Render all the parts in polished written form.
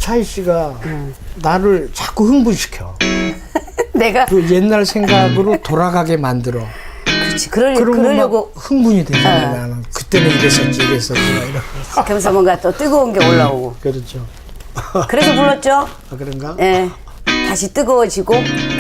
차희 씨가 나를 자꾸 흥분시켜. 내가 그 옛날 생각으로 돌아가게 만들어. 그렇지. 그러면 그러려고 막 흥분이 되잖아. 나는 그때는 이랬었지 이랬었지 이러면서. 그러면서 뭔가 또 뜨거운 게 올라오고. 그렇죠. 그래서 불렀죠. 아, 그런가? 예. 다시 뜨거워지고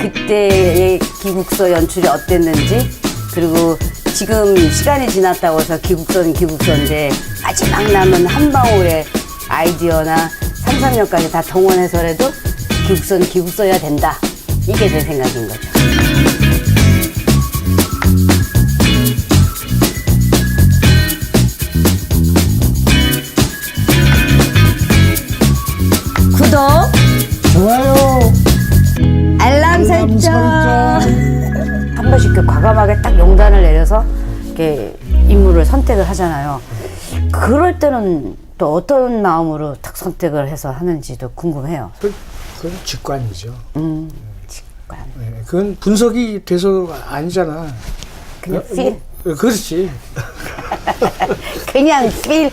그때의 기국서 연출이 어땠는지, 그리고 지금 시간이 지났다고 해서 기국서는 기국서인데 마지막 남은 한 방울의 아이디어나 상상력까지 다 동원해서라도 기국서는 기국서여야 된다. 이게 제 생각인 거죠. 구독, 좋아요. 알람 설정. 한 번씩 그 과감하게 딱 용단을 내려서 이렇게 인물을 선택을 하잖아요. 그럴 때는 또 어떤 마음으로 딱 선택을 해서 하는지도 궁금해요. 그건 직관이죠. 직관. 네, 그건 분석이 돼서 아니잖아. 그냥 feel. 그렇지. 그냥 feel.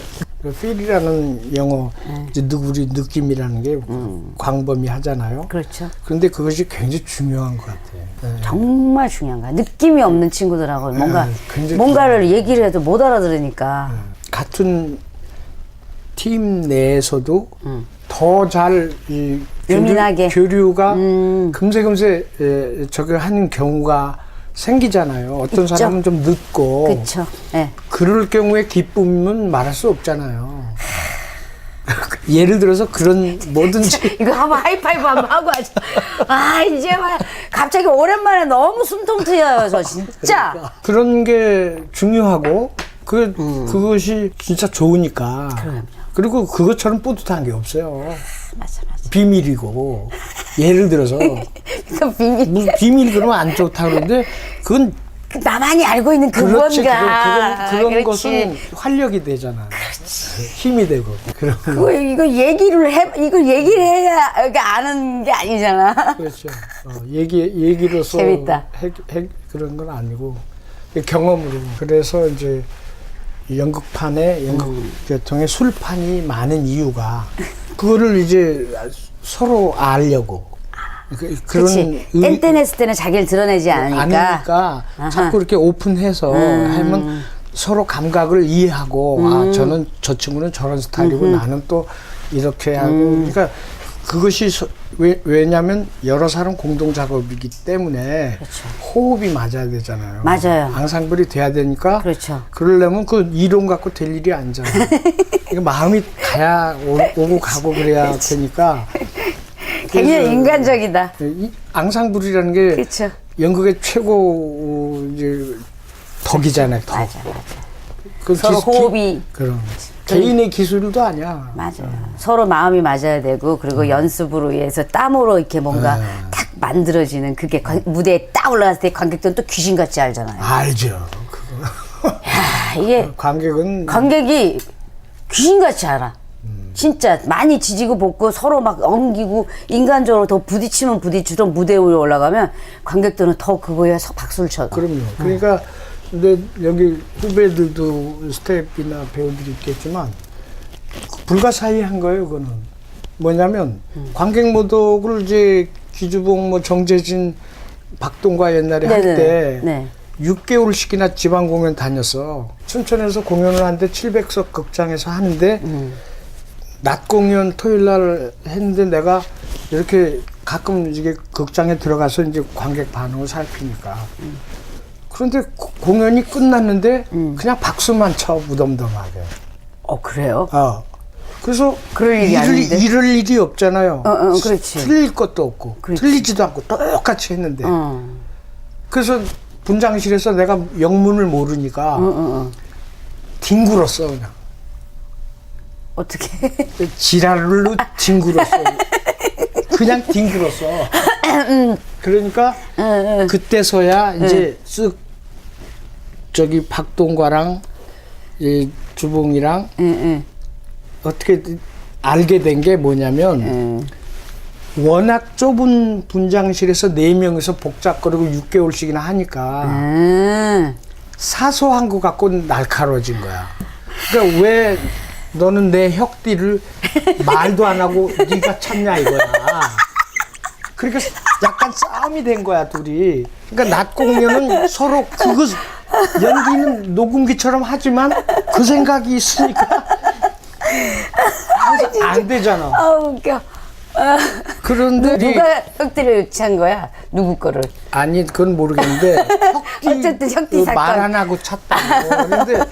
필이라는 영어, 이제 우리 느낌이라는 게 광범위하잖아요. 그렇죠. 그런데 그것이 굉장히 중요한 것 같아요. 네. 정말 중요한 거야. 느낌이 없는 친구들하고 굉장히 뭔가를 얘기를 해도 못 알아들으니까. 같은 팀 내에서도 더 잘 예민하게. 교류가 금세금세 저걸 하는 경우가 생기잖아요. 어떤 있죠. 사람은 좀 늦고. 그렇죠. 예. 그럴 경우에 기쁨은 말할 수 없잖아요. 예를 들어서 그런 뭐든지 이거 한번 하이파이브 한번 하고 하죠. 아, 이제 막 갑자기 오랜만에 너무 숨통 트여요, 저 진짜. 그런 게 중요하고 그것이 진짜 좋으니까. 그럼요. 그리고 그것처럼 뿌듯한 게 없어요. 맞아. 비밀이고. 예를 들어서 그 비밀. 무슨 비밀 그러면 안 좋다 그러는데 그건 나만이 알고 있는 그 그렇지. 뭔가. 그런 그렇지. 것은 활력이 되잖아. 힘이 되고. 그런 그거 이거 얘기를 해야 아는 게 아니잖아. 그렇죠. 얘기로서 재밌다. 그런 건 아니고 경험으로. 그래서 이제 연극판에 연극 계통에 술판이 많은 이유가 그거를 이제 서로 알려고. 그렇지. 뗀뗀했을 때는 자기를 드러내지 않으니까. 자꾸 이렇게 오픈해서 하면 서로 감각을 이해하고 아 저는 저 친구는 저런 스타일이고 나는 또 이렇게 하고 그러니까 그것이 왜냐하면 여러 사람 공동 작업이기 때문에 그렇죠. 호흡이 맞아야 되잖아요. 맞아요. 앙상블이 돼야 되니까 그렇죠. 그러려면 그 이론 갖고 될 일이 아니잖아요. 이거 마음이 가야 오고 가고 그래야 되니까 굉장히 인간적이다. 이 앙상블이라는 게 그렇죠. 연극의 최고 이제 덕이잖아요. 덕. 맞아. 그 서로 호흡이. 그럼 개인의 기술도 아니야. 맞아요. 서로 마음이 맞아야 되고, 그리고 연습으로 인해서 땀으로 이렇게 뭔가 탁 만들어지는 그게 무대에 딱 올라갔을 때 관객들은 또 귀신같이 알잖아요. 알죠. 그거. 야, 이게 관객이 귀신같이 알아. 진짜 많이 지지고 볶고 서로 막 엉기고 인간적으로 더 부딪히면 부딪히도록 무대 위에 올라가면 관객들은 더 그거에 박수를 쳐. 그럼요. 그러니까 근데 여기 후배들도 스태프나 배우들이 있겠지만 불가사의한 거예요. 그거는 뭐냐면 관객 모독을 이제 기주봉 뭐 정재진 박동과 옛날에 할 때 6개월씩이나 지방 공연 다녔어. 춘천에서 공연을 하는데 700석 극장에서 하는데 낮 공연 토요일 날 했는데 내가 이렇게 가끔 이게 극장에 들어가서 이제 관객 반응을 살피니까 그런데 공연이 끝났는데 그냥 박수만 쳐 무덤덤하게. 그래요? 그래서 그럴 일이 아닌데? 이럴 일이 없잖아요. 그렇지. 틀릴 것도 없고 그렇지. 틀리지도 않고 똑같이 했는데 그래서 분장실에서 내가 영문을 모르니까 뒹굴었어 그냥. 어떻게? 지랄로 뒹굴었어. 그냥 뒹굴었어. 그러니까 그때서야 이제 쓱 저기 박동과랑 이 주봉이랑 어떻게 알게 된 게 뭐냐면 워낙 좁은 분장실에서 4명이서 복잡거리고 6개월씩이나 하니까 사소한 거 갖고 날카로워진 거야. 그러니까 왜 너는 내 혁띠를 말도 안 하고 네가 참냐 이거야. 그러니까 약간 싸움이 된 거야 둘이. 그러니까 낮 공연은 서로 그거 연기는 녹음기처럼 하지만 그 생각이 있으니까 항상 안 되잖아. 아 웃겨. 그런데 누가 혁띠를 유치한 거야? 누구 거를? 아니 그건 모르겠는데 어쨌든 혁띠 사건. 말 안 하고 찼다고. 그런데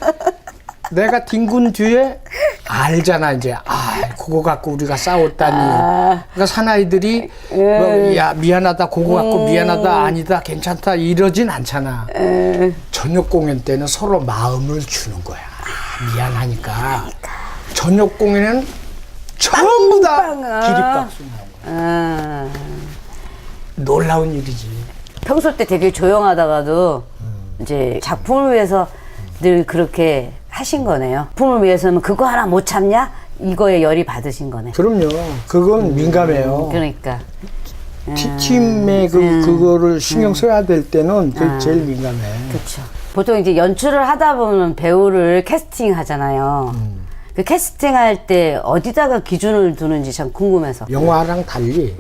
내가 뒹군 뒤에 알잖아 이제. 아 그거 갖고 우리가 싸웠다니. 그러니까 사나이들이 뭐, 야 미안하다 그거 갖고 미안하다 아니다 괜찮다 이러진 않잖아. 저녁 공연 때는 서로 마음을 주는 거야. 미안하니까. 저녁 공연은 전부 다 기립박수 나오는 거야. 놀라운 일이지. 평소 때 되게 조용하다가도 이제 작품을 위해서 늘 그렇게 하신 거네요. 작품을 위해서는 그거 하나 못 참냐? 이거에 열이 받으신 거네. 그럼요. 그건 민감해요. 그러니까. 팀에 그거를 신경 써야 될 때는 그게 제일 민감해. 그렇죠. 보통 이제 연출을 하다 보면 배우를 캐스팅 하잖아요. 그 캐스팅할 때 어디다가 기준을 두는지 참 궁금해서. 영화랑 달리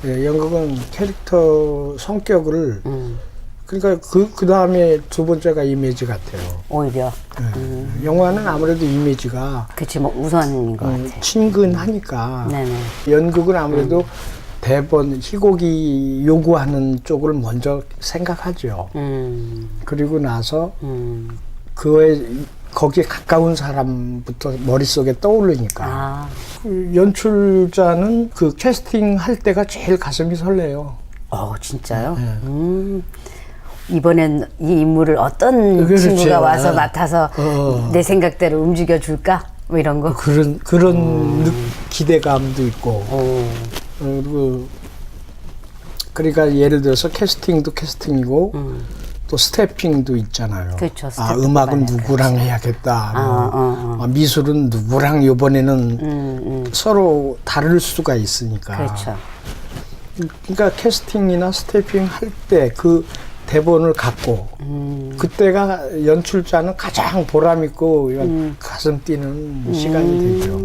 예, 연극은 캐릭터 성격을 그러니까 그 다음에 두 번째가 이미지 같아요. 오히려. 예. 영화는 아무래도 이미지가 그치, 뭐 우선인 것 같아. 친근하니까. 네네. 연극은 아무래도 대본, 희곡이 요구하는 쪽을 먼저 생각하죠. 그리고 나서 그거에 거기에 가까운 사람부터 머릿속에 떠오르니까. 아. 그 연출자는 그 캐스팅 할 때가 제일 가슴이 설레요. 진짜요? 네. 이번엔 이 인물을 어떤 그렇죠. 친구가 와서 네. 맡아서 내 생각대로 움직여 줄까? 뭐 이런 거. 그런 기대감도 있고. 그리고 그러니까 예를 들어서 캐스팅도 캐스팅이고 또 스태핑도 있잖아요. 그렇죠. 아, 스태핑도 음악은 많아요. 누구랑 해야겠다. 아, 미술은 누구랑 이번에는 서로 다를 수가 있으니까. 그렇죠. 그러니까 캐스팅이나 스태핑 할 때 그 대본을 갖고 그때가 연출자는 가장 보람 있고 가슴 뛰는 시간이 되죠.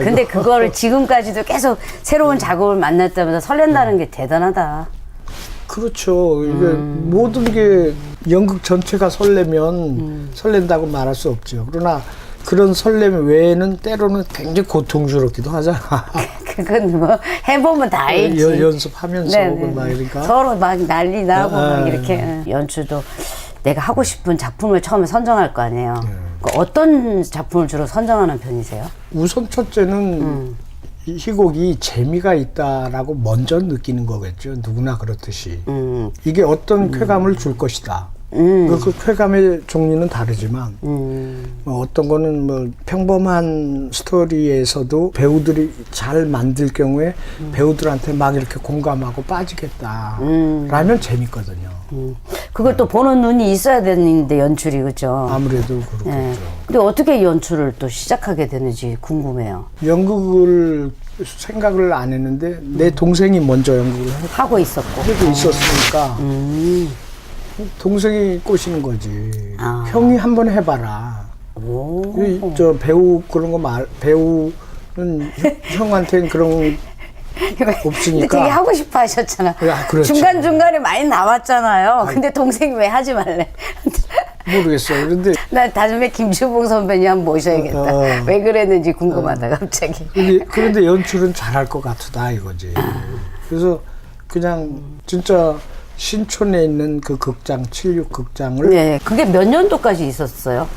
근데 그거를 지금까지도 계속 새로운 작업을 만날 때마다 설렌다는 게 대단하다. 그렇죠. 이게 모든 게 연극 전체가 설레면 설렌다고 말할 수 없죠. 그러나 그런 설렘 외에는 때로는 굉장히 고통스럽기도 하잖아. 그건 뭐 해보면 다 알지. 연습하면서 네네. 막 이러니까. 서로 막 난리 나고 막 이렇게. 연출도 내가 하고 싶은 작품을 처음에 선정할 거 아니에요. 그 어떤 작품을 주로 선정하는 편이세요? 우선 첫째는 이 희곡이 재미가 있다라고 먼저 느끼는 거겠죠. 누구나 그렇듯이. 이게 어떤 쾌감을 줄 것이다. 그 쾌감의 종류는 다르지만 뭐 어떤 거는 뭐 평범한 스토리에서도 배우들이 잘 만들 경우에 배우들한테 막 이렇게 공감하고 빠지겠다 라면 재밌거든요. 그걸 또 보는 눈이 있어야 되는데 연출이 그죠? 아무래도 그렇겠죠. 네. 근데 어떻게 연출을 또 시작하게 되는지 궁금해요. 연극을 생각을 안 했는데 내 동생이 먼저 연극을 하고 있었고. 하고 있었으니까 동생이 꼬시는 거지. 아. 형이 한번 해봐라. 저 배우 그런 거 배우는 형한테는 그런 없으니까. 근데 되게 하고 싶어 하셨잖아. 그렇죠. 중간중간에 많이 나왔잖아요. 근데 동생이 왜 하지 말래? 모르겠어요. 그런데 나 다음에 김주봉 선배님 한번 모셔야겠다. 왜 그랬는지 궁금하다 갑자기. 그런데 연출은 잘할 것 같다 이거지. 그래서 그냥 진짜 신촌에 있는 그 극장 76극장을 네, 그게 몇 년도까지 있었어요?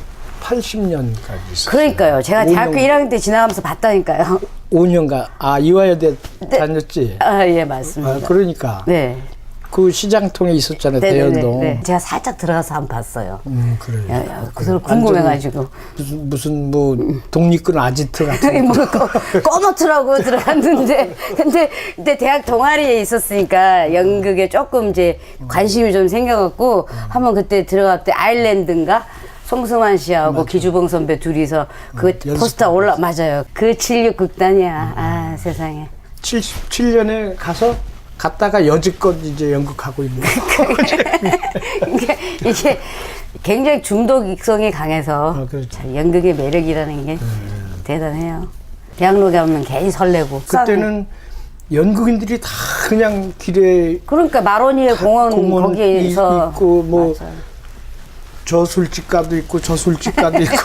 80년까지 있었어요. 그러니까요. 제가 5년, 대학교 1학년 때 지나가면서 봤다니까요. 5년간 이화여대 다녔지. 예, 맞습니다. 그러니까 네. 그 시장통에 있었잖아요. 네네네. 대연동. 네. 제가 살짝 들어가서 한번 봤어요. 그래요. 그걸 궁금해가지고. 무슨 뭐 독립군 아지트 같은 뭐 꺼놓더라고 들어갔는데 근데 대학 동아리에 있었으니까 연극에 조금 이제 관심이 좀 생겨갖고 한번 그때 들어갈 때 아일랜드인가 송승환 씨하고 기주봉 선배 둘이서 그 포스터 맞아요. 그 76극단이야. 아 세상에. 77년에 갔다가 여지껏 이제 연극하고 있는 이게 굉장히 중독성이 강해서 그렇죠. 참 연극의 매력이라는 게 대단해요. 대학로 가면 괜히 설레고. 그때는 연극인들이 다 그냥 길에 그러니까 마로니에 공원 거기에서 있고 뭐 맞아요. 저 술집가도 있고 저 술집가도 있고.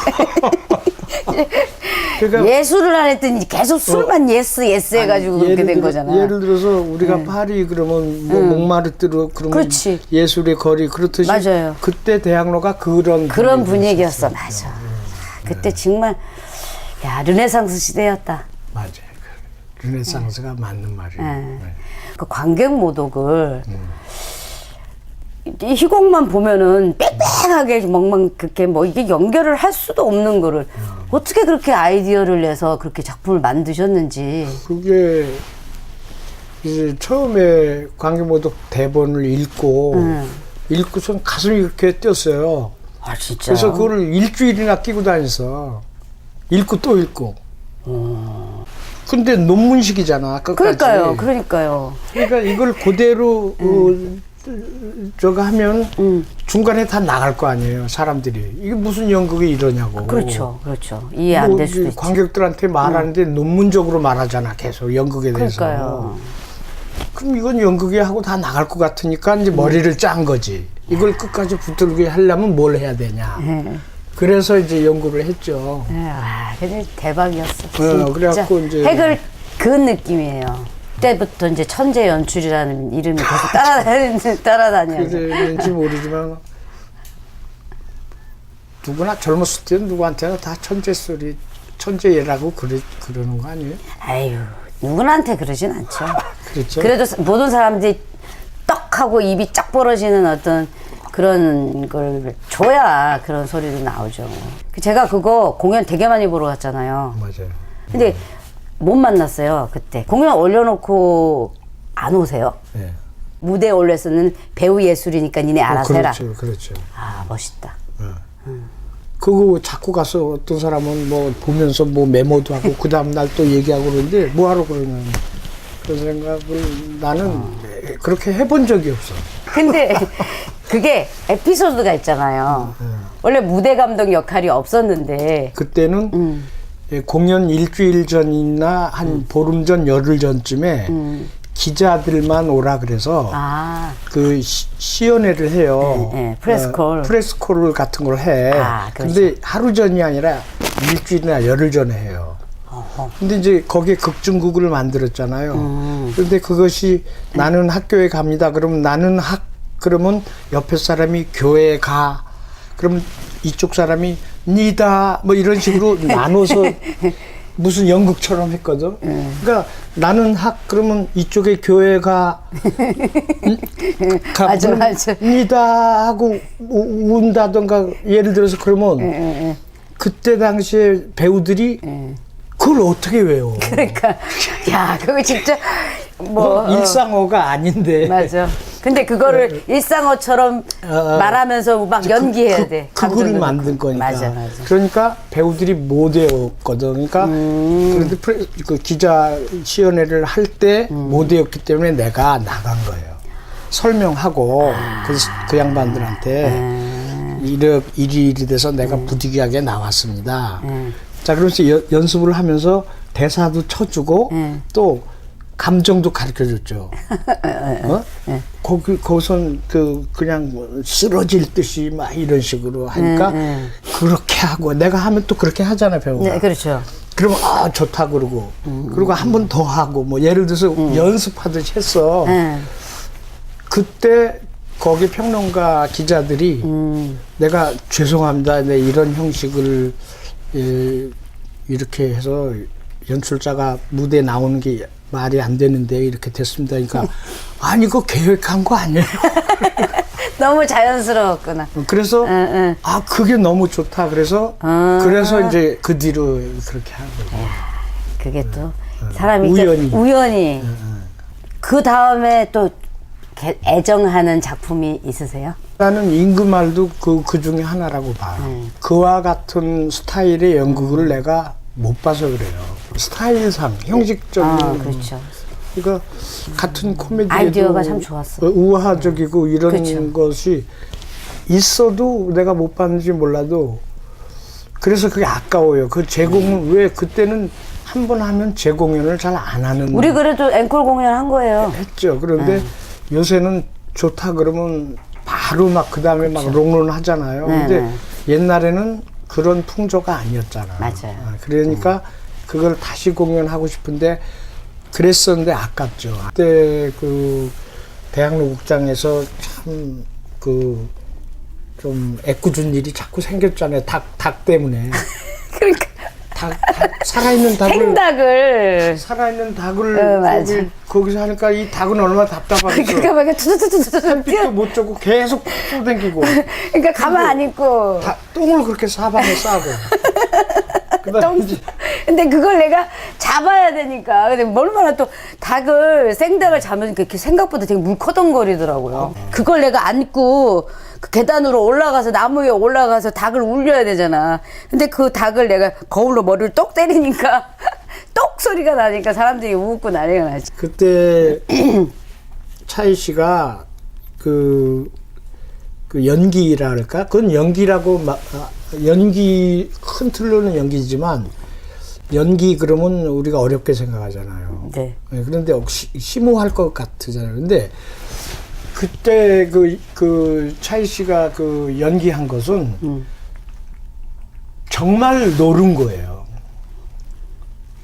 그러니까 예술을 안 했더니 계속 술만 예스 해가지고 그렇게 된 거잖아. 예를 들어서 우리가 파리 그러면 뭐 몽마르트르 그러면 그렇지. 예술의 거리 그렇듯이 맞아요. 그때 대학로가 그런 분위기였어. 맞아. 그때 정말 야 르네상스 시대였다. 맞아요. 르네상스가 맞는 말이에요. 네. 그 관객모독을 이 희곡만 보면은 빽빽하게 멍멍 그렇게 뭐 이게 연결을 할 수도 없는 거를 어떻게 그렇게 아이디어를 내서 그렇게 작품을 만드셨는지. 그게 이제 처음에 관객모독 대본을 읽고선 가슴이 이렇게 뛰었어요. 아 진짜. 그래서 그거를 일주일이나 끼고 다녔어. 읽고 또 읽고. 근데 논문식이잖아. 끝까지. 그러니까요. 그러니까 이걸 그대로 저거 하면 중간에 다 나갈 거 아니에요. 사람들이 이게 무슨 연극이 이러냐고. 그렇죠. 이해 안 될 수도 있지. 관객들한테 말하는데 논문적으로 말하잖아. 계속 연극에 대해서. 그러니까요. 그럼 이건 연극이 하고 다 나갈 것 같으니까 이제 머리를 짠 거지. 이걸 끝까지 붙들게 하려면 뭘 해야 되냐. 그래서 이제 연구를 했죠. 와, 근데 대박이었어. 네, 그래갖고 이제 핵을 그은 느낌이에요. 그때부터 이제 천재 연출이라는 이름이 계속 따라다녀요. 그런지 모르지만 누구나 젊었을 때는 누구한테나 다 천재라고 그러는 거 아니에요? 아유, 누구한테 그러진 않죠. 그렇죠. 그래도 모든 사람들이 떡하고 입이 쫙 벌어지는 어떤 그런 걸 줘야 그런 소리도 나오죠. 제가 그거 공연 되게 많이 보러 갔잖아요. 맞아요. 근데 못 만났어요, 그때. 공연 올려놓고 안 오세요. 네. 무대에 올려서는 배우 예술이니까 니네 알아서 해라. 그렇죠. 아, 멋있다. 그거 자꾸 가서 어떤 사람은 뭐 보면서 뭐 메모도 하고 그 다음날 또 얘기하고 그러는데 뭐하러 그러는 그런 생각을 나는 그렇게 해본 적이 없어. 근데 그게 에피소드가 있잖아요. 원래 무대 감독 역할이 없었는데 그때는 공연 일주일 전이나 한 보름 전, 열흘 전쯤에 기자들만 오라 그래서 그 시연회를 해요. 네, 프레스콜. 프레스콜 같은 걸 해. 그렇죠. 근데 하루 전이 아니라 일주일이나 열흘 전에 해요. 근데 이제 거기에 극중극을 만들었잖아요. 그런데 그것이 나는 학교에 갑니다. 그러면 옆에 사람이 교회에 가. 그럼 이쪽 사람이 니다 뭐 이런 식으로 나눠서 무슨 연극처럼 했거든. 그러니까 나는 그러면 이쪽에 교회가 맞아. 니다 하고 운다던가 예를 들어서 그러면 그때 당시에 배우들이 그걸 어떻게 외워? 그러니까 야 그거 진짜 뭐 일상어가 아닌데. 맞아. 근데 그거를 일상어처럼 말하면서 막 연기해야 돼. 그걸 만든 거니까. 맞아. 그러니까 배우들이 못 외웠거든. 그러니까 그런데 그 기자 시연회를 할 때 못 외웠기 때문에 내가 나간 거예요. 설명하고 그 양반들한테 일이 돼서 내가 부득이하게 나왔습니다. 자, 그러면서 연습을 하면서 대사도 쳐주고 또 감정도 가르쳐줬죠. 거기선 그냥 쓰러질 듯이 막 이런 식으로 하니까 그렇게 하고 내가 하면 또 그렇게 하잖아요, 배우가. 네, 그렇죠. 그러면 좋다 그러고 그리고 한 번 더 하고 뭐 예를 들어서 연습하듯이 했어. 그때 거기 평론가 기자들이 내가 죄송합니다. 네, 이런 형식을 이렇게 해서 연출자가 무대에 나오는 게 말이 안 되는데 이렇게 됐습니다. 그러니까 아니 그거 계획한 거 아니에요? 너무 자연스러웠구나. 그래서 그게 너무 좋다. 그래서 이제 그 뒤로 그렇게 한 거예요. 그게 또 사람이 우연히. 그 다음에 또 애정하는 작품이 있으세요? 나는 임금말도 그 중에 하나라고 봐. 그와 같은 스타일의 연극을 내가 못 봐서 그래요. 스타일상, 형식적인. 그렇죠. 그러니까 같은 코미디에도 아이디어가 참 좋았어. 우화적이고 이런 그렇죠. 것이 있어도 내가 못 봤는지 몰라도 그래서 그게 아까워요. 그 재공은 왜 그때는 한 번 하면 재공연을 잘 안 하는. 우리 그래도 앵콜 공연 한 거예요. 했죠. 그런데 요새는 좋다 그러면 바로 막 그 다음에 막 롱런 하잖아요. 네, 근데 네. 옛날에는 그런 풍조가 아니었잖아. 맞아요. 그러니까 그걸 다시 공연하고 싶은데 그랬었는데 아깝죠. 그때 그 대학로극장에서 참 그 좀 애꿎은 일이 자꾸 생겼잖아요. 닭 때문에. 그러니까 살아있는 닭을 생닭을 살아있는 닭을 맞아. 거기서 하니까 이 닭은 얼마나 답답하겠어. 그러니까 막 투투투투투 햇빛도 못 쬐고 계속 쏘댕기고 그러니까 가만 안 있고 똥을 그렇게 사방에 싸고 그다음에 이제 근데 그걸 내가 잡아야 되니까. 근데 얼마나 또 닭을, 생닭을 잡으니까 이렇게 생각보다 되게 물커덩거리더라고요. 그걸 내가 안고 그 계단으로 올라가서 나무 위에 올라가서 닭을 울려야 되잖아. 근데 그 닭을 내가 거울로 머리를 똑 때리니까 똑 소리가 나니까 사람들이 웃고 난리가 나지. 그때 차희 씨가 그 연기라 할까? 그건 연기라고 연기 큰 틀로는 연기지만 연기 그러면 우리가 어렵게 생각하잖아요. 네. 그런데 심오할 것 같으잖아요. 근데 그때 그 차희 씨가 그 연기한 것은 정말 노른 거예요.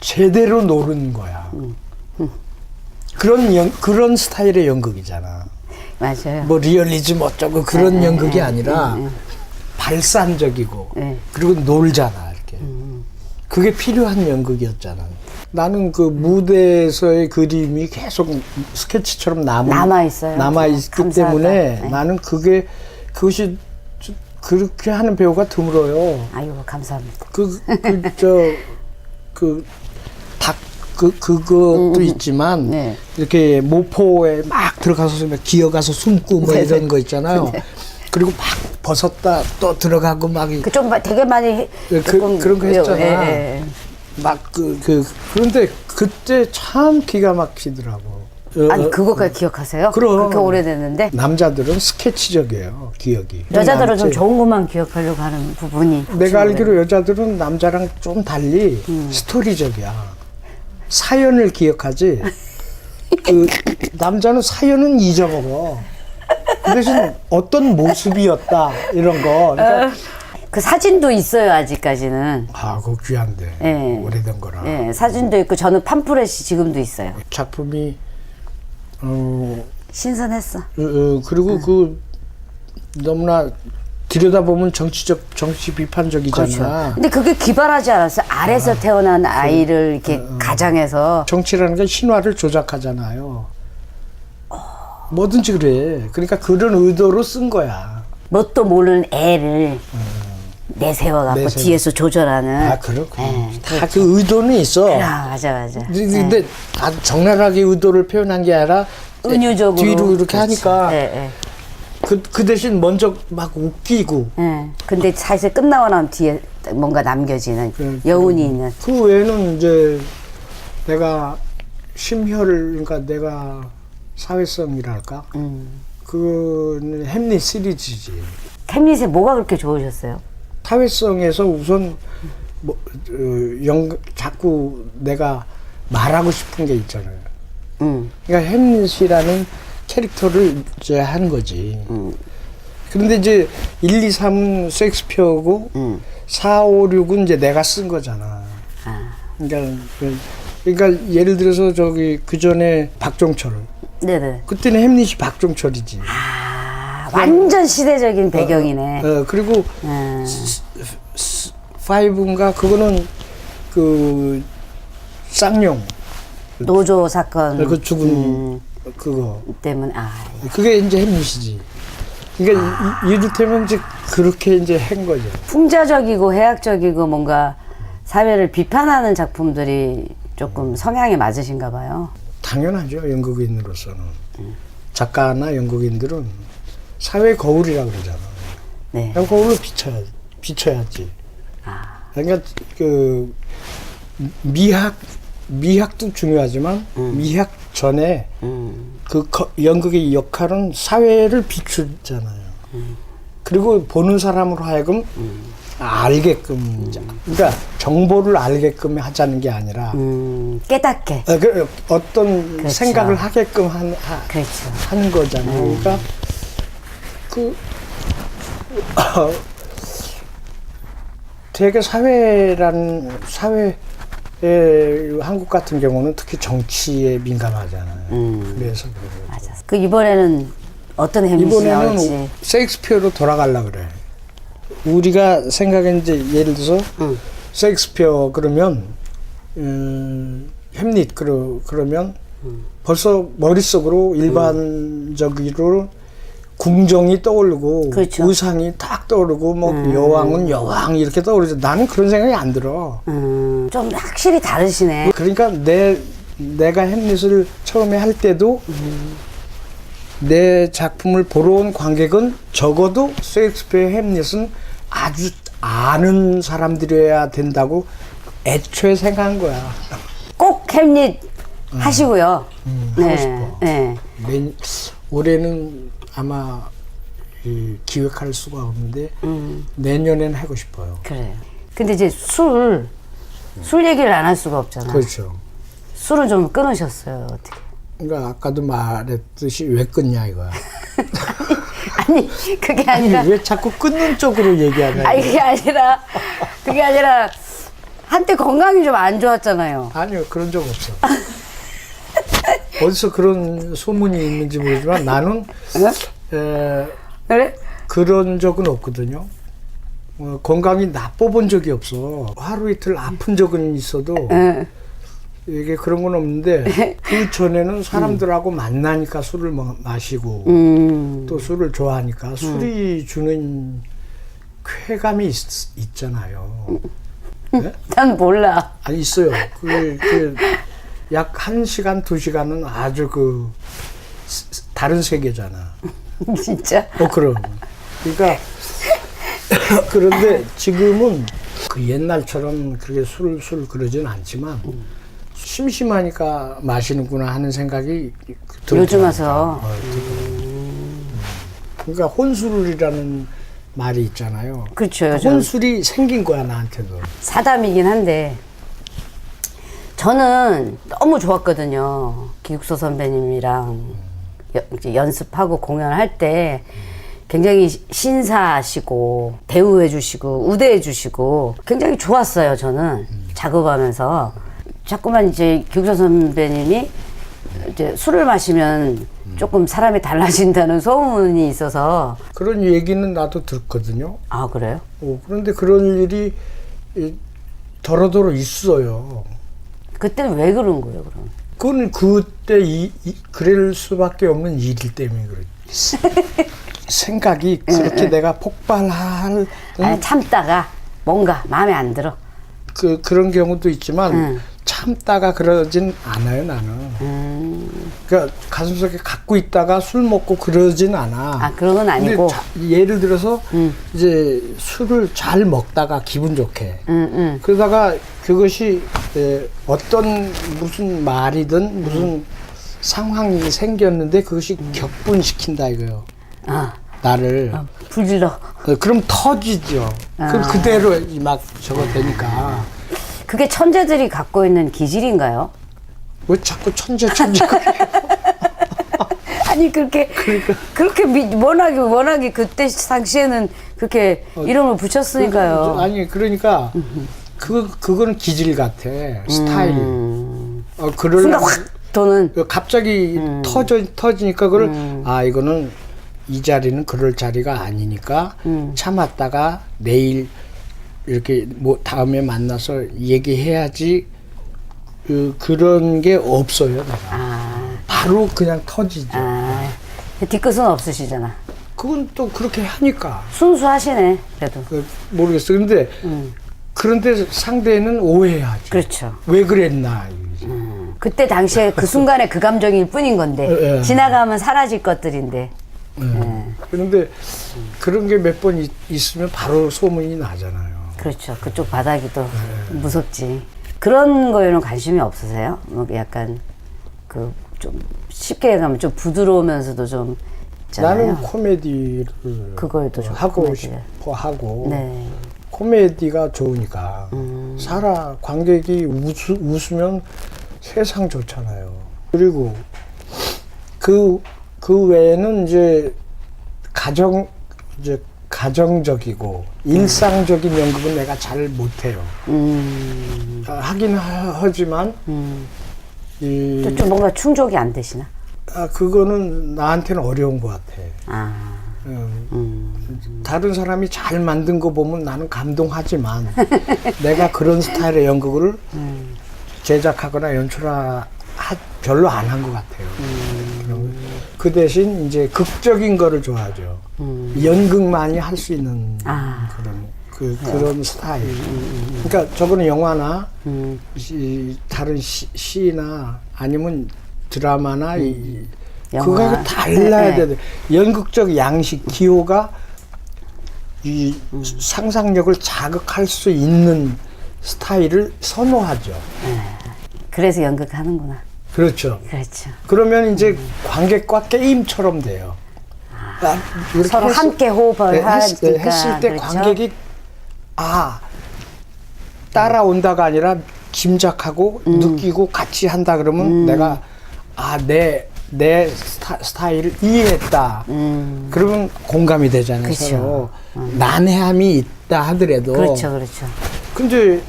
제대로 노른 거야. 그런 스타일의 연극이잖아. 맞아요. 뭐 리얼리즘 어쩌고 그런 연극이 아니라 발산적이고 그리고 놀잖아 이렇게. 그게 필요한 연극이었잖아. 나는 그 무대에서의 그림이 계속 스케치처럼 남아있어요. 남아있기 감사하다. 때문에 네. 나는 그것이 그렇게 하는 배우가 드물어요. 아이고, 감사합니다. 그것도 있지만 네. 이렇게 모포에 막 들어가서 막 기어가서 숨고 뭐 이런 거 있잖아요. 그리고 막 벗었다 또 들어가고 막 그 좀 되게 많이 조금 그런 거 했잖아. 예. 막 그런데 그때 참 기가 막히더라고. 아니 그거까지 기억하세요? 그럼. 그렇게 오래됐는데 남자들은 스케치적이에요, 기억이. 여자들은 좀 남자- 좋은 것만 기억하려고 하는 부분이 내가 알기로 여자들은 남자랑 좀 달리 스토리적이야. 사연을 기억하지. 그 남자는 사연은 잊어먹어. 그 대신 어떤 모습이었다 이런 거. 그러니까 그 사진도 있어요 아직까지는. 그거 귀한데. 예. 오래된 거라. 예, 사진도 있고 저는 팜프렛이 지금도 있어요. 작품이 신선했어. 그리고 그 너무나 들여다보면 정치 비판적이잖아. 그렇죠. 근데 그게 기발하지 않았어요? 아래서 태어난 아이를 이렇게 가장해서. 정치라는 건 신화를 조작하잖아요. 뭐든지 그래. 그러니까 그런 의도로 쓴 거야. 뭣도 모르는 애를 내세워갖고 내세워. 뒤에서 조절하는. 그렇고. 예, 다 그 의도는 있어. 맞아. 근데 아주 적나라하게 의도를 표현한 게 아니라 은유적으로. 뒤로 이렇게 하니까 예. 그 대신 먼저 막 웃기고 예. 근데 사실 끝나고 나면 뒤에 뭔가 남겨지는 여운이 있는. 그 외에는 이제 내가 그러니까 내가 사회성이랄까 그거는 햄릿 시리즈지. 햄릿에 뭐가 그렇게 좋으셨어요? 사회성에서 우선 자꾸 내가 말하고 싶은 게 있잖아요. 그러니까 햄릿이라는 캐릭터를 이제 한 거지. 그런데 이제 1, 2, 3은 셰익스피어고 4, 5, 6은 이제 내가 쓴 거잖아. 그러니까 예를 들어서 그 전에 박종철. 네네. 그때는 햄릿이 박종철이지. 완전 시대적인 배경이네. 그리고 5인가 그거는 그 쌍용. 노조 사건. 그 죽은 그거. 때문에 그게 이제 햄릿이지. 그러니까 이를테면 이제 그렇게 이제 한 거죠. 풍자적이고 해학적이고 뭔가 사회를 비판하는 작품들이 조금 성향에 맞으신가 봐요. 당연하죠. 연극인으로서는. 작가나 연극인들은 사회 거울이라고 그러잖아. 네. 그냥 거울로 비춰야지. 그러니까 그 미학도 중요하지만 미학 전에 그 연극의 역할은 사회를 비추잖아요. 그리고 보는 사람으로 하여금 알게끔, 그러니까 정보를 알게끔 하자는 게 아니라 깨닫게. 어떤 그렇죠. 생각을 하게끔 그렇죠. 하는 거잖아요. 그러니까 되게 사회 한국 같은 경우는 특히 정치에 민감하잖아요. 그래서 그런 거죠. 맞아. 그 이번에는 어떤 햄릿이 나올지. 이번에는 셰익스피어로 돌아가려고 그래. 우리가 생각한 이제 예를 들어서 셰익스피어 그러면 햄릿 그러면 벌써 머릿속으로 일반적으로 궁정이 떠오르고 그렇죠. 의상이 딱 떠오르고 뭐 여왕은 여왕 이렇게 떠오르죠. 나는 그런 생각이 안 들어. 좀 확실히 다르시네. 그러니까 내가 햄릿을 처음에 할 때도 내 작품을 보러 온 관객은 적어도 셰익스피어 햄릿은 아주 아는 사람들이어야 된다고 애초에 생각한 거야. 꼭 햄릿 하시고요. 하고 싶어. 네. 올해는 아마 기획할 수가 없는데 내년엔 하고 싶어요. 그래요. 근데 이제 술 얘기를 안 할 수가 없잖아요. 그렇죠. 술은 좀 끊으셨어요. 어떻게? 그러니까 아까도 말했듯이 왜 끊냐 이거야. 아니 그게 아니라 왜 자꾸 끊는 쪽으로 얘기하냐. 아니 그게 아니라 한때 건강이 좀 안 좋았잖아요. 아니요, 그런 적 없어. 어디서 그런 소문이 있는지 모르지만 나는 그래? 그런 적은 없거든요. 건강이 나빠본 적이 없어. 하루 이틀 아픈 적은 있어도 이게 그런 건 없는데 그 전에는 사람들하고 만나니까 술을 마시고 또 술을 좋아하니까 술이 주는 쾌감이 있잖아요. 네? 난 몰라. 아니 있어요. 약 1시간, 2시간은 아주 다른 세계잖아. 진짜? 그럼. 그러니까 그런데 지금은 그 옛날처럼 그렇게 술 그러진 않지만 심심하니까 마시는구나 하는 생각이 요즘 와서. 그러니까 혼술이라는 말이 있잖아요. 그렇죠. 요즘. 혼술이 생긴 거야 나한테도. 사담이긴 한데 저는 너무 좋았거든요. 기국소 선배님이랑 이제 연습하고 공연할 때 굉장히 신사하시고 대우해 주시고 우대해 주시고 굉장히 좋았어요. 저는 작업하면서 자꾸만 이제 기국소 선배님이 이제 술을 마시면 조금 사람이 달라진다는 소문이 있어서. 그런 얘기는 나도 듣거든요. 아 그래요? 그런데 그런 일이 더러더러 있어요. 그때는 왜 그런 거예요, 그럼? 그건 그때 그럴 수밖에 없는 일일 때문에 그렇지. 생각이 그렇게 내가 폭발할 아니, 참다가 뭔가 마음에 안 들어. 그런 경우도 있지만 참다가 그러진 않아요 나는. 그러니까 가슴속에 갖고 있다가 술 먹고 그러진 않아. 아 그런 건 아니고. 근데 예를 들어서 이제 술을 잘 먹다가 기분 좋게. 그러다가 그것이 어떤 무슨 말이든 무슨 상황이 생겼는데 그것이 격분시킨다 이거요. 나를. 불질러. 그럼 터지죠. 그럼 그대로 막 저거 되니까. 그게 천재들이 갖고 있는 기질인가요? 왜 자꾸 천재 아니 그렇게 워낙에 그때 당시에는 그렇게 이름을 붙였으니까요. 아니 그러니까 그거는 기질 같아. 스타일. 순간 확 도는. 갑자기 터지니까 그걸 이거는 이 자리는 그럴 자리가 아니니까 참았다가 내일 이렇게 뭐 다음에 만나서 얘기해야지. 그런 게 없어요. 내가. 바로 그냥 터지죠. 뒤끝은 없으시잖아. 그건 또 그렇게 하니까. 순수하시네 그래도. 모르겠어. 그런데 상대는 오해하죠. 그렇죠. 왜 그랬나. 그때 당시에 그 순간에 그 감정일 뿐인 건데 지나가면 사라질 것들인데. 그런데 그런 게 몇 번 있으면 바로 소문이 나잖아요. 그렇죠. 그쪽 바닥이 또 무섭지. 그런 거에는 관심이 없으세요? 뭐 약간 좀 쉽게 가면 좀 부드러우면서도 좀 있잖아요. 나는 코미디를 그거에도 좀 하고 코미디를. 싶어 하고 네. 코미디가 좋으니까 관객이 웃으면 세상 좋잖아요. 그리고 그 외에는 이제 가정적이고 일상적인 연극은 내가 잘 못해요. 하긴 하지만 또 좀 뭔가 충족이 안 되시나? 그거는 나한테는 어려운 것 같아. 다른 사람이 잘 만든 거 보면 나는 감동하지만 내가 그런 스타일의 연극을 제작하거나 별로 안 한 것 같아요. 그 대신 이제 극적인 거를 좋아하죠. 연극만이 할 수 있는 그런 스타일. 그러니까 저거는 영화나 다른 시나 아니면 드라마나 그거하고 달라야 돼. 연극적 양식, 기호가 이 상상력을 자극할 수 있는 스타일을 선호하죠. 그래서 연극하는구나. 그렇죠. 그렇죠. 그러면 이제 관객과 게임처럼 돼요. 이렇게 서로 함께 호흡을 하니까. 했을 때 그렇죠? 관객이 따라온다가 아니라 짐작하고 느끼고 같이 한다 그러면 내가 내 스타일을 이해했다. 그러면 공감이 되잖아요. 그렇죠. 서로. 난해함이 있다 하더라도. 그렇죠. 근데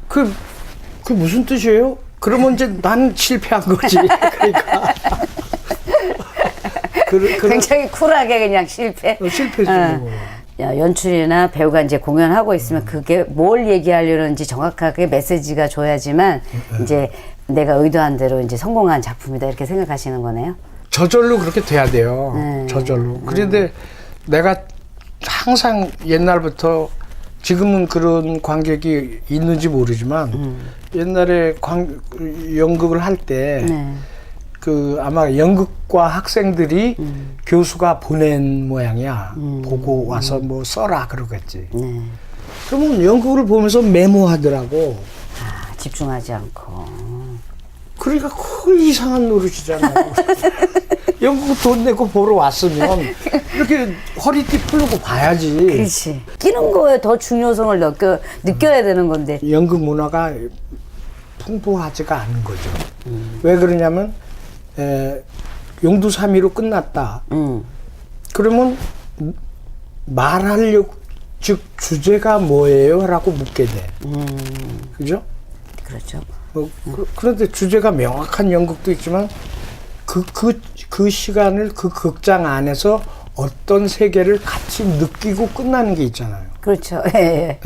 그 무슨 뜻이에요? 그러면 이제 난 실패한 거지. 그러니까. 굉장히 쿨하게 그냥 실패지. 연출이나 배우가 이제 공연하고 있으면 그게 뭘 얘기하려는지 정확하게 메시지가 줘야지만 이제 내가 의도한 대로 이제 성공한 작품이다 이렇게 생각하시는 거네요. 저절로 그렇게 돼야 돼요. 저절로. 그런데 내가 항상 옛날부터 지금은 그런 관객이 있는지 모르지만 옛날에 연극을 할 때 아마 연극과 학생들이 교수가 보낸 모양이야. 보고 와서 뭐 써라 그러겠지. 그러면 연극을 보면서 메모하더라고. 집중하지 않고. 그러니까 그 이상한 노릇이잖아요. 연극 돈 내고 보러 왔으면 이렇게 허리띠 풀고 봐야지. 그렇지. 끼는 거에 더 중요성을 느껴야 되는 건데. 연극 문화가 풍부하지가 않은 거죠. 왜 그러냐면 용두사미로 끝났다. 그러면 말하려고 즉 주제가 뭐예요? 라고 묻게 돼. 그죠? 그렇죠. 그런데 주제가 명확한 연극도 있지만 그 시간을 그 극장 안에서 어떤 세계를 같이 느끼고 끝나는 게 있잖아요. 그렇죠. 예?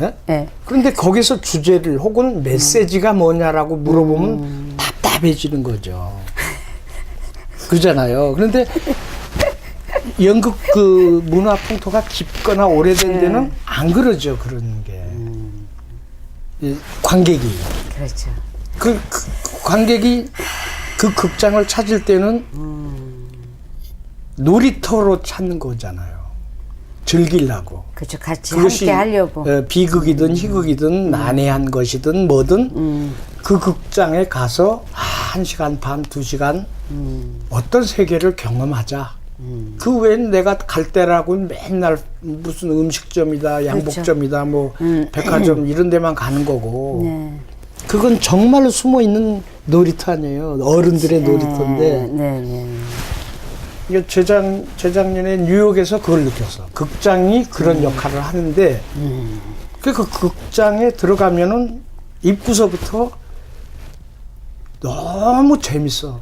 그런데 거기서 주제를 혹은 메시지가 뭐냐라고 물어보면 답답해지는 거죠. 그잖아요. 그런데 연극 그 문화 풍토가 깊거나 오래된 데는 안 그러죠. 그런 게. 관객이. 그렇죠. 그 관객이 그 극장을 찾을 때는 놀이터로 찾는 거잖아요. 즐기려고. 그렇죠. 같이 그것이 함께 하려고. 비극이든 희극이든 난해한 것이든 뭐든 그 극장에 가서 1시간 반, 2시간 어떤 세계를 경험하자. 그 외엔 내가 갈 때라고는 맨날 무슨 음식점이다, 양복점이다, 뭐 백화점 이런 데만 가는 거고. 그건 정말로 숨어 있는 놀이터 아니에요. 어른들의 놀이터인데. 이게 재작년에 뉴욕에서 그걸 느꼈어. 극장이 그런 역할을 하는데, 그 극장에 들어가면은 입구서부터 너무 재밌어.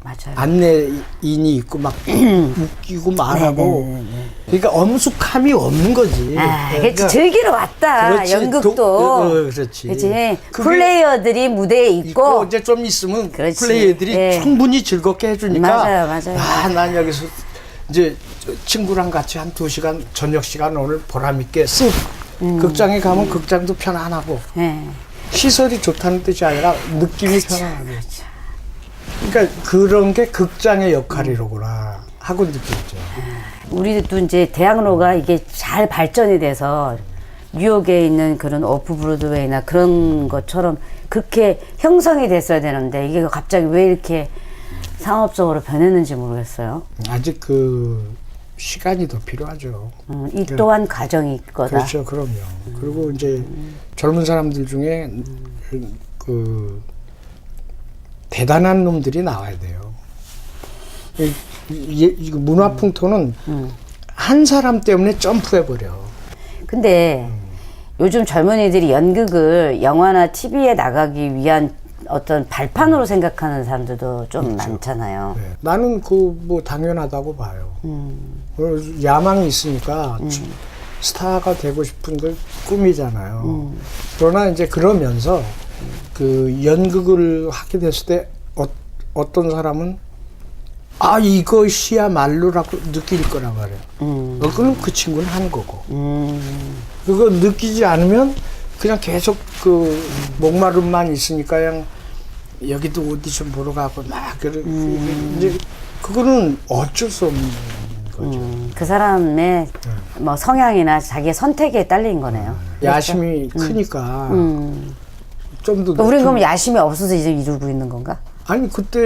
맞아요. 안내인이 있고 막 웃기고 말하고. 그러니까 엄숙함이 없는 거지. 그렇지. 즐기러 왔다. 그렇지. 연극도. 그렇지. 그렇지. 플레이어들이 무대에 있고. 이제 좀 있으면 그렇지. 플레이어들이 충분히 즐겁게 해주니까. 맞아요. 난 여기서 이제 친구랑 같이 한 2시간 저녁 시간 오늘 보람있게 쓱 극장에 가면 극장도 편안하고 시설이 좋다는 뜻이 아니라 느낌이 편안하고. 그러니까 그런 게 극장의 역할이로구나 하고 느꼈죠. 우리도 이제 대학로가 이게 잘 발전이 돼서 뉴욕에 있는 그런 오프 브로드웨이나 그런 것처럼 그렇게 형성이 됐어야 되는데 이게 갑자기 왜 이렇게 상업적으로 변했는지 모르겠어요. 아직 시간이 더 필요하죠. 이 또한 과정이 거다. 그렇죠, 그럼요. 그리고 이제 젊은 사람들 중에 그 대단한 놈들이 나와야 돼요. 이 문화풍토는 한 사람 때문에 점프해버려. 근데 요즘 젊은이들이 연극을 영화나 TV에 나가기 위한 어떤 발판으로 생각하는 사람들도 좀 많잖아요. 네. 나는 그 뭐 당연하다고 봐요. 야망이 있으니까 스타가 되고 싶은 걸 꿈이잖아요. 그러나 이제 그러면서 그 연극을 하게 됐을 때 어떤 사람은 아 이것이야말로라고 느낄 거란 말이에요. 그럼 그 친구는 하는 거고. 그거 느끼지 않으면 그냥 계속 그 목마름만 있으니까 그냥 여기도 오디션 보러 가고 막 이제 그거는 어쩔 수 없는 거죠. 그 사람의 뭐 성향이나 자기의 선택에 딸린 거네요. 야심이 크니까 좀 더. 우린 그럼 야심이 없어서 이제 이루고 있는 건가? 아니 그때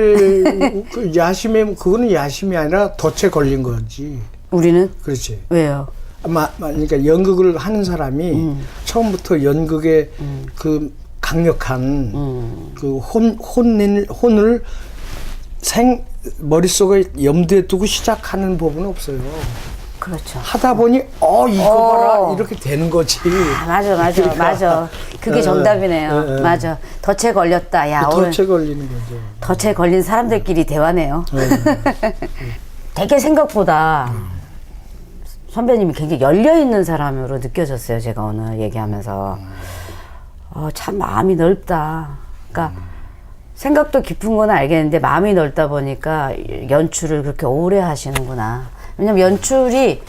그 야심에 그거는 야심이 아니라 덫에 걸린 거지. 우리는? 그렇지. 왜요? 그러니까 연극을 하는 사람이 처음부터 연극의 그 강력한 그 혼을 머릿속에 염두에 두고 시작하는 법은 없어요. 그렇죠. 하다 보니 이거 봐라 이렇게 되는 거지. 맞아. 맞아. 그게 정답이네요. 맞아. 덫에 걸렸다. 야, 오늘 덫에 걸리는 거죠. 덫에 걸린 사람들끼리 대화네요. 되게 생각보다 선배님이 굉장히 열려있는 사람으로 느껴졌어요. 제가 오늘 얘기하면서. 참 마음이 넓다. 그러니까 생각도 깊은 건 알겠는데 마음이 넓다 보니까 연출을 그렇게 오래 하시는구나. 왜냐면 연출이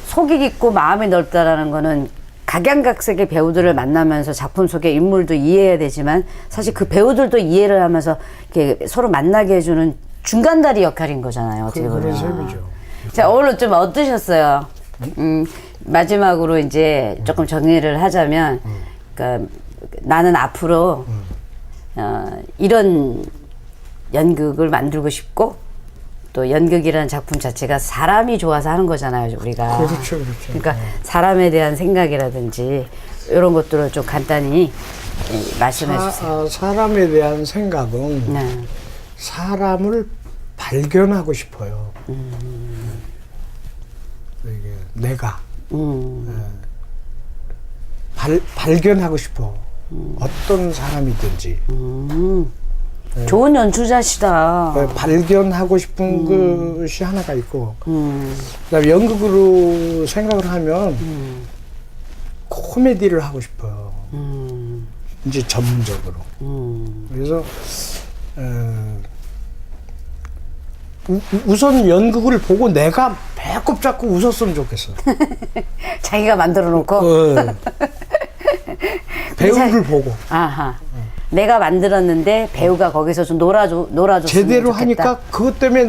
속이 깊고 마음이 넓다라는 거는 각양각색의 배우들을 만나면서 작품 속의 인물도 이해해야 되지만 사실 그 배우들도 이해를 하면서 이렇게 서로 만나게 해주는 중간다리 역할인 거잖아요. 어떻게 보면. 그런 셈이죠. 자, 오늘 좀 어떠셨어요? 마지막으로 이제 조금 정리를 하자면, 그러니까 나는 앞으로 이런 연극을 만들고 싶고, 또 연극이라는 작품 자체가 사람이 좋아서 하는 거잖아요, 우리가. 그렇죠. 그러니까 사람에 대한 생각이라든지 이런 것들을 좀 간단히 말씀해 주세요. 사람에 대한 생각은 네. 사람을 발견하고 싶어요. 이게 내가 발견하고 싶어. 어떤 사람이든지. 좋은 연출자시다. 발견하고 싶은 것이 하나가 있고, 그다음에 연극으로 생각을 하면 코미디를 하고 싶어요. 이제 전문적으로. 그래서 우선 연극을 보고 내가 배꼽 잡고 웃었으면 좋겠어. 자기가 만들어 놓고. 배우를 보고. 아하. 내가 만들었는데 배우가 거기서 좀 놀아줬으면 제대로 좋겠다. 하니까 그것 때문에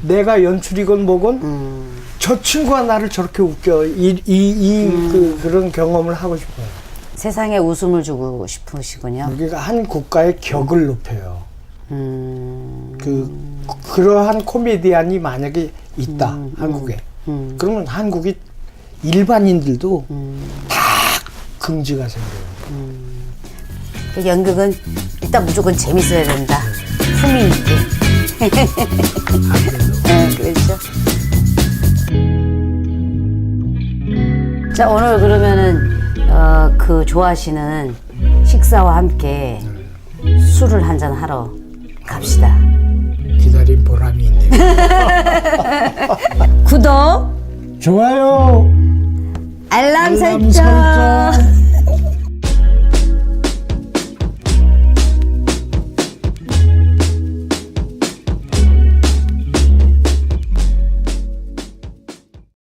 내가 연출이건 뭐건 저 친구가 나를 저렇게 웃겨. 그런 경험을 하고 싶어요. 세상에 웃음을 주고 싶으시군요. 우리가 한 국가의 격을 높여요. 그러한 코미디언이 만약에 있다, 한국에. 그러면 한국이 일반인들도 다 긍지가 생겨요. 그 연극은 일단 무조건 재밌어야 된다. 품위 있게. 네, 그렇죠. 자, 오늘 그러면은 그 좋아하시는 식사와 함께 술을 한잔 하러 갑시다. 기다린 보람이 있네요. 구독, 좋아요. 알람 알람 설정. 설정.